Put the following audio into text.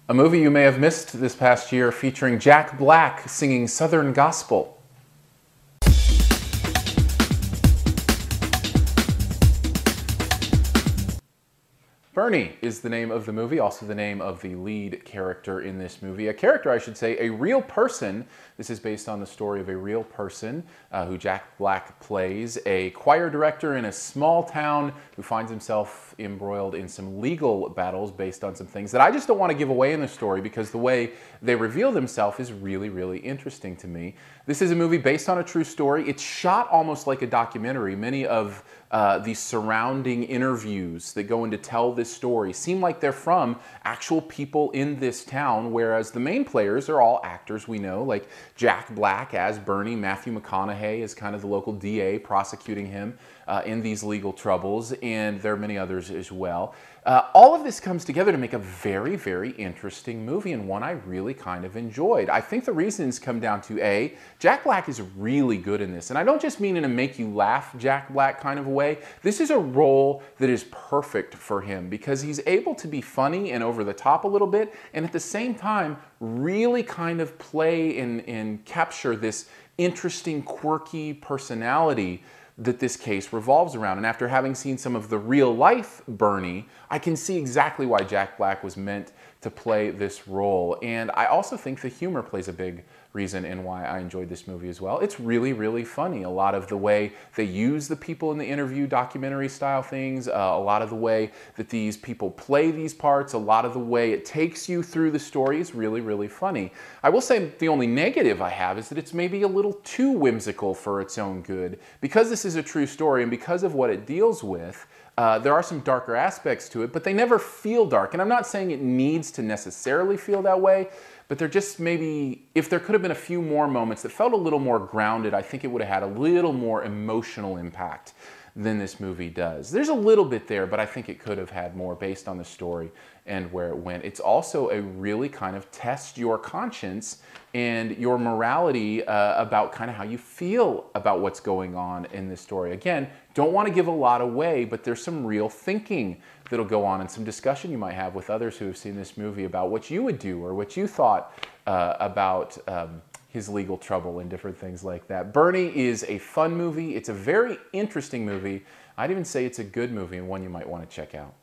A movie you may have missed this past year featuring Jack Black singing Southern Gospel. Bernie is the name of the movie, also the name of the lead character in this movie. A character, I should say, a real person. This is based on the story of a real person who Jack Black plays, a choir director in a small town who finds himself embroiled in some legal battles based on some things that I just don't want to give away in the story because the way they reveal themselves is really, really interesting to me. This is a movie based on a true story. It's shot almost like a documentary. Many of the surrounding interviews that go in to tell this story seem like they're from actual people in this town, whereas the main players are all actors we know, like Jack Black as Bernie, Matthew McConaughey is kind of the local DA prosecuting him in these legal troubles, and there are many others as well. All of this comes together to make a very, very interesting movie and one I really kind of enjoyed. I think the reasons come down to A, Jack Black is really good in this, and I don't just mean in a make you laugh Jack Black kind of a way. This is a role that is perfect for him because he's able to be funny and over the top a little bit, and at the same time really kind of play and capture this interesting, quirky personality that this case revolves around. And after having seen some of the real life Bernie, I can see exactly why Jack Black was meant to play this role. And I also think the humor plays a big reason in why I enjoyed this movie as well. It's really, really funny. A lot of the way they use the people in the interview, documentary style things, a lot of the way that these people play these parts, a lot of the way it takes you through the story is really, really funny. I will say the only negative I have is that it's maybe a little too whimsical for its own good. Because this is a true story and because of what it deals with, there are some darker aspects to it, but they never feel dark. And I'm not saying it needs to necessarily feel that way, but there just maybe, if there could have been a few more moments that felt a little more grounded, I think it would have had a little more emotional impact than this movie does. There's a little bit there, but I think it could have had more based on the story and where it went. It's also a really kind of test your conscience and your morality about kind of how you feel about what's going on in this story. Again, don't want to give a lot away, but there's some real thinking that'll go on and some discussion you might have with others who have seen this movie about what you would do or what you thought about his legal trouble and different things like that. Bernie is a fun movie. It's a very interesting movie. I'd even say it's a good movie and one you might want to check out.